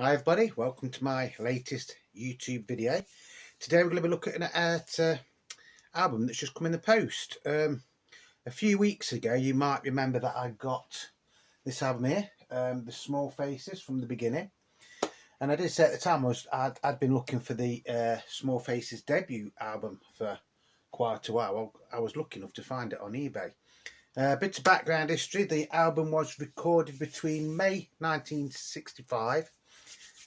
Hi everybody, welcome to my latest YouTube video. Today we're going to be looking at an album that's just come in the post. A few weeks ago you might remember that I got this album here, The Small Faces from the Beginning. And I did say at the time I'd been looking for the Small Faces debut album for quite a while. I was lucky enough to find it on eBay. Bit of background history: the album was recorded between May 1965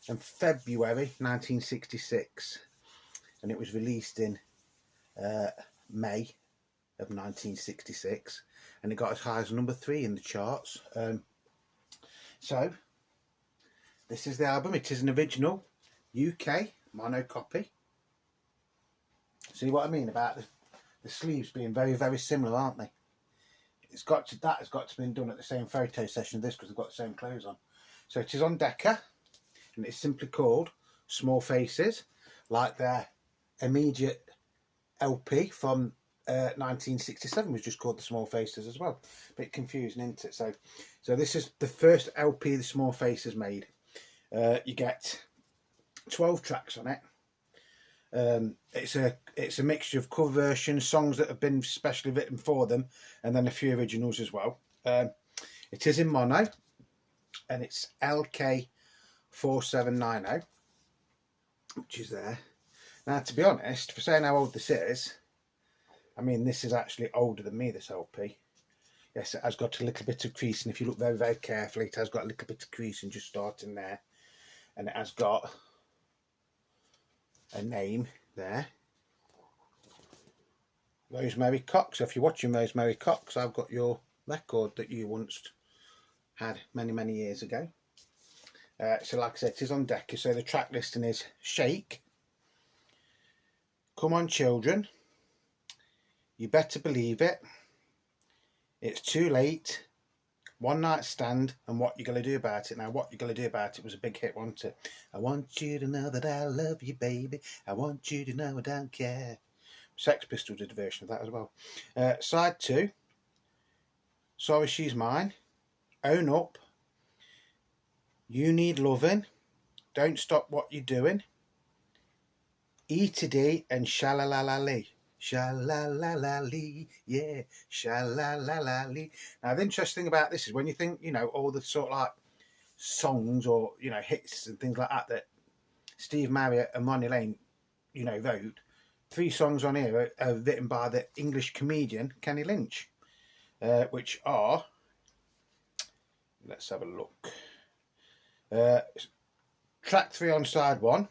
and February 1966, and it was released in May of 1966, and it got as high as number 3 in the charts. So this is the album. It is an original UK mono copy. See what I mean about the sleeves being very, very similar, aren't they? That has got to be done at the same photo session as this, because they've got the same clothes on. So it is on Decca, and it's simply called Small Faces, like their immediate LP from 1967 was just called The Small Faces as well. Bit confusing, isn't it? So this is the first LP the Small Faces made. You get 12 tracks on it. It's a mixture of cover versions, songs that have been specially written for them, and then a few originals as well. It is in mono, and it's LK 4790, which is there. Now, to be honest, for saying how old this is, I mean, this is actually older than me, this LP. Yes, it has got a little bit of creasing. If you look very, very carefully, it has got a little bit of creasing just starting there. And it has got a name there, Rosemary Cox. So if you're watching Rosemary Cox, I've got your record that you once had many, many years ago. So like I said, it is on Decca. So the track listing is Shake, Come On Children, You Better Believe It, It's Too Late, One Night Stand, and What You Gonna Do About It. Now, What You Gonna Do About It was a big hit, wasn't it? I want you to know that I love you, baby. I want you to know I don't care. Sex Pistols did a version of that as well. Side 2, Sorry She's Mine, Own Up, You Need Loving, Don't Stop What You're Doing, E-to-D, and Sha-la-la-la-lee. Sha-la-la-la-lee, yeah, sha-la-la-la-lee. Now, the interesting thing about this is when you think, you know, all the sort of like songs or, you know, hits and things like that Steve Marriott and Ronnie Lane, you know, wrote, 3 songs on here are written by the English comedian Kenny Lynch, which are, let's have a look. Track 3 on side 1,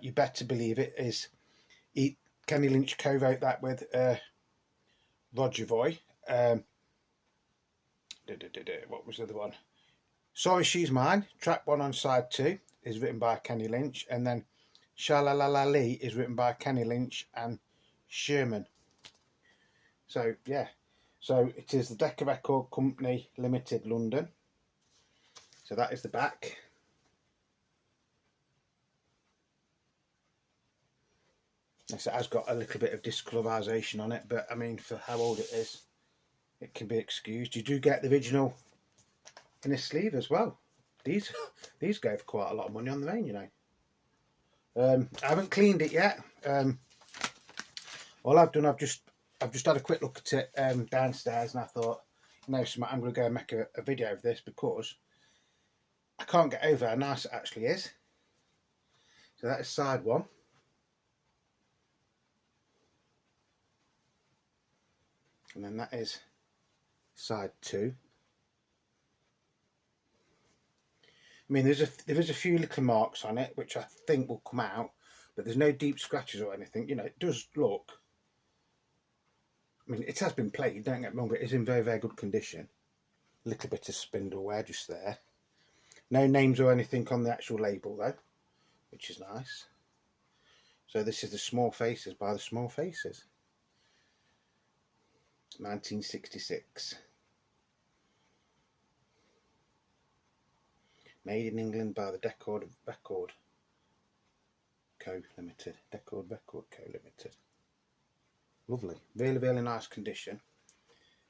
You Better Believe It, is Kenny Lynch co-wrote that with Roger Voy. What was the other one? Sorry She's Mine, track 1 on side 2, is written by Kenny Lynch, and then Sha-la-la-la-lee is written by Kenny Lynch and Sherman. So yeah, so it is the Decca Record Company Limited, London. So that is the back. Yes, it has got a little bit of discolorisation on it, but I mean, for how old it is, it can be excused. You do get the original in a sleeve as well. These go for quite a lot of money on the main, you know. I haven't cleaned it yet. All I've done, I've just had a quick look at it downstairs, and I thought, you know, I'm going to go and make a video of this, because I can't get over how nice it actually is. So that is side 1. And then that is side 2. I mean, there is a few little marks on it, which I think will come out, but there's no deep scratches or anything. You know, it does look, I mean, it has been played, don't get me wrong, but it's in very, very good condition. A little bit of spindle wear just there. No names or anything on the actual label though, which is nice. So this is the Small Faces by the Small Faces, 1966. Made in England by the Decca Record Co Limited. Decca Record Co Limited. Lovely, really, really nice condition.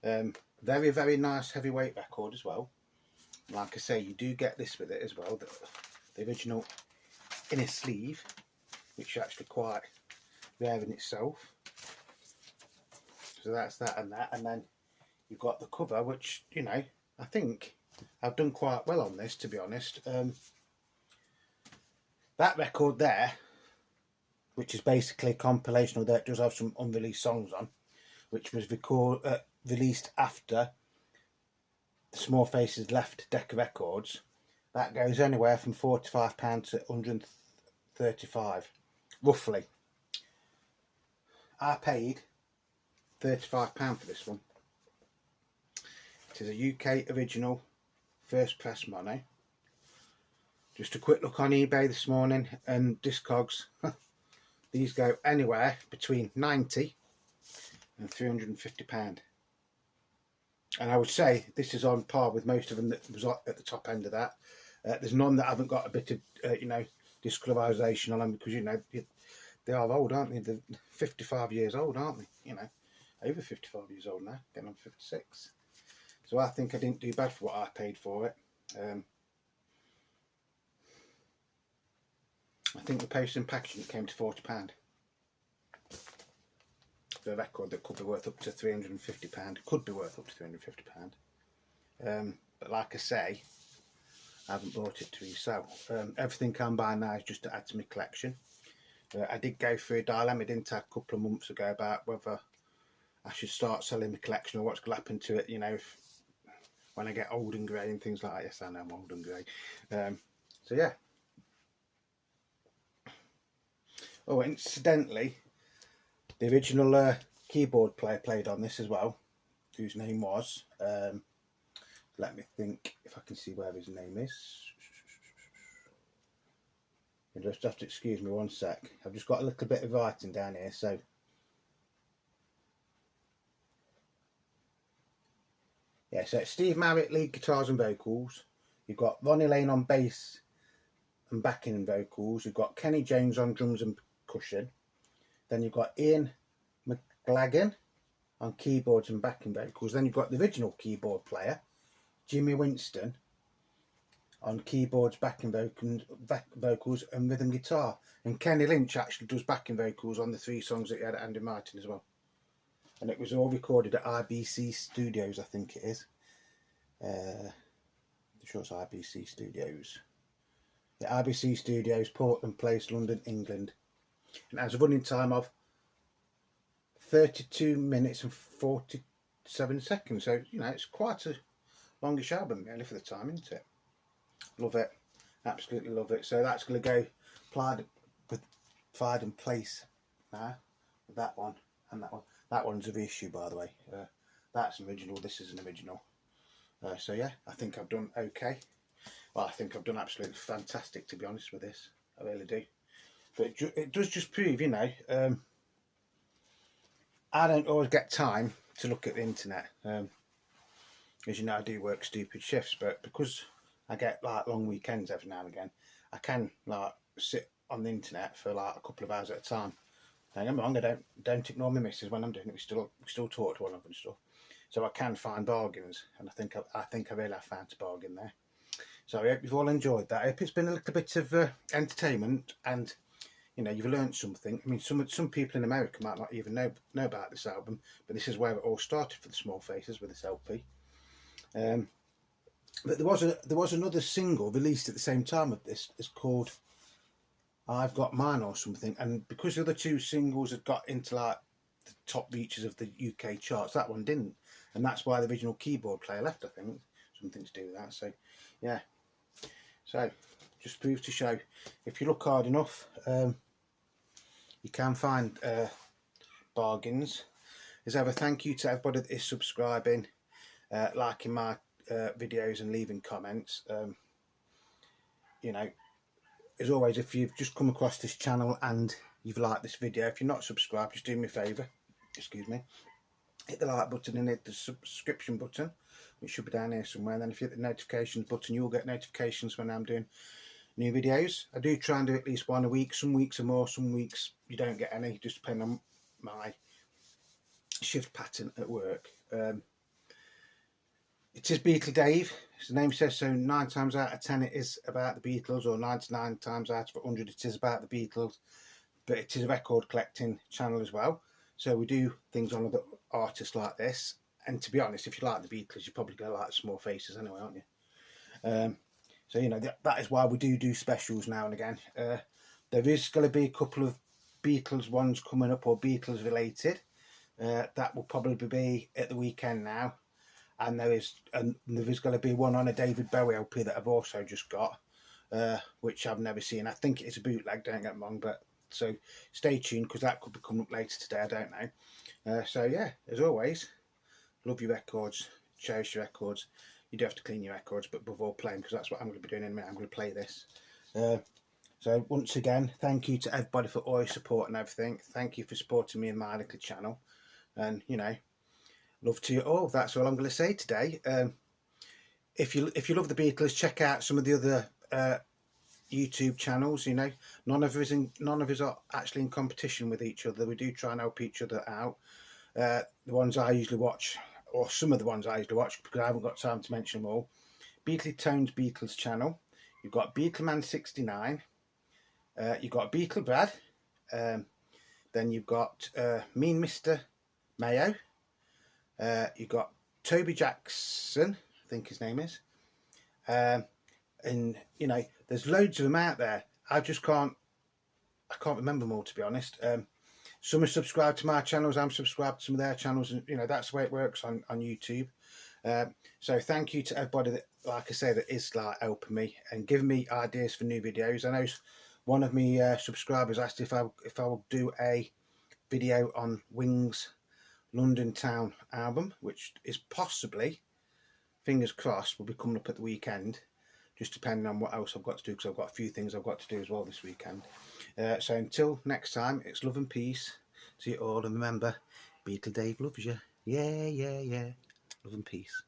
Very, very nice heavyweight record as well. Like I say, you do get this with it as well, the original inner sleeve, which is actually quite rare in itself. So that's that and that, and then you've got the cover, which, you know, I think I've done quite well on this, to be honest. That record there, which is basically a compilation, although it does have some unreleased songs on, which was released after the Small Faces left Decca Records. That goes anywhere from £45 to £135, roughly. I paid £35 for this one. It is a UK original, first press mono. Just a quick look on eBay this morning, and Discogs, these go anywhere between £90 and £350. And I would say this is on par with most of them that was at the top end of that. There's none that haven't got a bit of, you know, discolorisation on them, because, you know, they are old, aren't they? They're 55 years old, aren't they? You know, over 55 years old now, getting on 56. So I think I didn't do bad for what I paid for it. I think the post and packaging came to £40. The record that could be worth up to £350, could be worth up to £350. But like I say, I haven't bought it to resell. Everything I'm buying now is just to add to my collection. I did go through a dilemma, didn't I, a couple of months ago, about whether I should start selling my collection or what's going to happen to it, you know, when I get old and grey and things like that. Yes, I know I'm old and grey. So yeah. Oh, incidentally, the original keyboard player played on this as well, whose name was, let me think if I can see where his name is. You just have to excuse me one sec. I've just got a little bit of writing down here, so. Yeah, so it's Steve Marriott, lead guitars and vocals. You've got Ronnie Lane on bass and backing and vocals. You've got Kenny Jones on drums and percussion. Then you've got Ian McLagan on keyboards and backing vocals. Then you've got the original keyboard player, Jimmy Winston, on keyboards, backing vocals and rhythm guitar. And Kenny Lynch actually does backing vocals on the 3 songs that he had at Andy Martin as well. And it was all recorded at IBC Studios, I think it is. I'm sure it's IBC Studios. Yeah, IBC Studios, Portland Place, London, England. And it has a running time of 32 minutes and 47 seconds. So, you know, it's quite a longish album, really, for the time, isn't it? Love it. Absolutely love it. So that's going to go Pride and Place now. With that one and that one. That one's a reissue, by the way. That's an original. This is an original. So yeah, I think I've done okay. Well, I think I've done absolutely fantastic, to be honest with this. I really do. But it does just prove, you know, I don't always get time to look at the internet. As you know, I do work stupid shifts, but because I get like long weekends every now and again, I can like sit on the internet for like a couple of hours at a time. Don't get me wrong, I don't ignore my missus when I'm doing it. We still talk to one another and stuff. So I can find bargains, and I think I really have found a bargain there. So I hope you've all enjoyed that. I hope it's been a little bit of entertainment, and you know, you've learned something. I mean, some people in America might not even know about this album, but this is where it all started for the Small Faces with this LP. But there was another single released at the same time of this. It's called I've Got Mine or something, and because the other 2 singles had got into like the top reaches of the UK charts, that one didn't, and that's why the original keyboard player left. I think something to do with that. So yeah, so just proves to show if you look hard enough, you can find bargains. As ever, thank you to everybody that is subscribing, liking my videos and leaving comments. You know, as always, if you've just come across this channel and you've liked this video, if you're not subscribed, just do me a favour, excuse me, hit the like button and hit the subscription button, which should be down here somewhere. And then if you hit the notifications button, you'll get notifications when I'm doing new videos. I do try and do at least one a week. Some weeks are more, some weeks you don't get any, just depending on my shift pattern at work. It is Beatle Dave, as the name says, so 9 times out of 10 it is about the Beatles, or 99 times out of 100 it is about the Beatles. But it is a record collecting channel as well, so we do things on other artists like this. And to be honest, if you like the Beatles, you're probably going to like Small Faces anyway, aren't you? So you know, that is why we do specials now and again. There is going to be a couple of Beatles ones coming up, or Beatles related. That will probably be at the weekend now. And there is going to be one on a David Bowie LP that I've also just got, which I've never seen. I think it's a bootleg, don't get me wrong, but so stay tuned, because that could be coming up later today, I don't know. So yeah, as always, love your records, cherish your records. You do have to clean your records, but above all, play them, because that's what I'm going to be doing in a minute. I'm going to play this. So once again, thank you to everybody for all your support and everything. Thank you for supporting me and my little channel. And you know, love to you all. That's all I'm going to say today. If you love the Beatles, check out some of the other YouTube channels. You know, none of us are actually in competition with each other. We do try and help each other out. The ones I usually watch, or some of the ones I usually watch, because I haven't got time to mention them all. Beatley Tones Beatles channel. You've got Beatleman69. You've got Beatle Brad. Then you've got Mean Mr. Mayo. You've got Toby Jackson, I think his name is. And you know, there's loads of them out there. I can't remember them all, to be honest. Some are subscribed to my channels, I'm subscribed to some of their channels, and you know, that's the way it works on YouTube. So thank you to everybody that, like I say, that is like helping me and giving me ideas for new videos. I know one of me subscribers asked if I will do a video on Wings' London Town album, which is possibly, fingers crossed, will be coming up at the weekend, just depending on what else I've got to do, because I've got a few things I've got to do as well this weekend. So until next time, it's love and peace to you all, and remember, Beatle Dave loves you. Yeah, yeah, yeah. Love and peace.